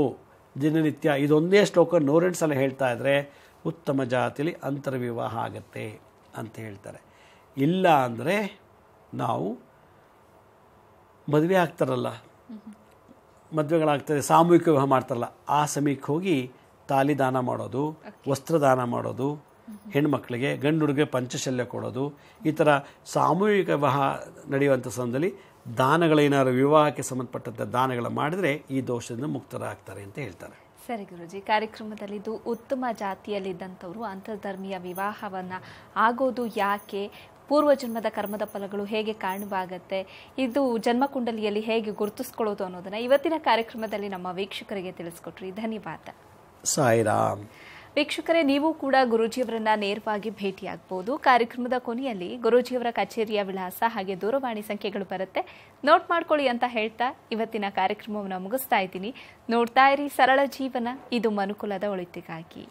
ದಿನನಿತ್ಯ. ಇದೊಂದೇ ಶ್ಲೋಕ 108 ಸಲ ಹೇಳ್ತಾ ಇದ್ದರೆ ಉತ್ತಮ ಜಾತಿಯಲ್ಲಿ ಅಂತರ್ವಿವಾಹ ಆಗತ್ತೆ ಅಂತ ಹೇಳ್ತಾರೆ. ಇಲ್ಲ ಅಂದರೆ ನಾವು ಮದುವೆ ಆಗ್ತಾರಲ್ಲ, ಮದುವೆಗಳಾಗ್ತದೆ, ಸಾಮೂಹಿಕ ವಿವಾಹ ಮಾಡ್ತಾರಲ್ಲ, ಆ ಸಮಯಕ್ಕೆ ಹೋಗಿ ತಾಲಿ ದಾನ ಮಾಡೋದು, ವಸ್ತ್ರದಾನ ಮಾಡೋದು, ಹೆಣ್ಮಕ್ಳಿಗೆ, ಗಂಡು ಹುಡುಗಿಗೆ ಪಂಚಶಲ್ಯ ಕೊಡೋದು, ಈ ಥರ ಸಾಮೂಹಿಕ ವಿವಾಹ ನಡೆಯುವಂಥ ಸಮಯದಲ್ಲಿ ದಾನಗಳೇನಾದ್ರು ವಿವಾಹಕ್ಕೆ ಸಂಬಂಧಪಟ್ಟಂಥ ದಾನಗಳ ಮಾಡಿದರೆ ಈ ದೋಷದಿಂದ ಮುಕ್ತರಾಗ್ತಾರೆ ಅಂತ ಹೇಳ್ತಾರೆ. ಸರಿ ಗುರುಜಿ, ಕಾರ್ಯಕ್ರಮದಲ್ಲಿ ಇದು ಉತ್ತಮ ಜಾತಿಯಲ್ಲಿದ್ದಂಥವ್ರು ಅಂತರ್ಧರ್ಮೀಯ ವಿವಾಹವನ್ನು ಆಗೋದು ಯಾಕೆ, ಪೂರ್ವಜನ್ಮದ ಕರ್ಮದ ಫಲಗಳು ಹೇಗೆ ಕಾರಣವಾಗತ್ತೆ, ಇದು ಜನ್ಮಕುಂಡಲಿಯಲ್ಲಿ ಹೇಗೆ ಗುರುತಿಸ್ಕೊಳ್ಳೋದು ಅನ್ನೋದನ್ನು ಇವತ್ತಿನ ಕಾರ್ಯಕ್ರಮದಲ್ಲಿ ನಮ್ಮ ವೀಕ್ಷಕರಿಗೆ ತಿಳಿಸ್ಕೊಟ್ರಿ. ಧನ್ಯವಾದ. ಸಾಯಿರಾಮ್. ವೀಕ್ಷಕರೇ, ನೀವು ಕೂಡ ಗುರೂಜಿಯವರನ್ನ ನೇರವಾಗಿ ಭೇಟಿಯಾಗಬಹುದು. ಕಾರ್ಯಕ್ರಮದ ಕೊನೆಯಲ್ಲಿ ಗುರೂಜಿಯವರ ಕಚೇರಿಯ ವಿಳಾಸ ಹಾಗೆ ದೂರವಾಣಿ ಸಂಖ್ಯೆಗಳು ಬರುತ್ತೆ, ನೋಟ್ ಮಾಡ್ಕೊಳ್ಳಿ ಅಂತ ಹೇಳ್ತಾ ಇವತ್ತಿನ ಕಾರ್ಯಕ್ರಮವನ್ನು ಮುಗಿಸ್ತಾ ಇದ್ದೀನಿ. ನೋಡ್ತಾ ಇರಿ ಸರಳ ಜೀವನ, ಇದು ಮನುಕುಲದ ಒಳಿತಿಗಾಗಿ.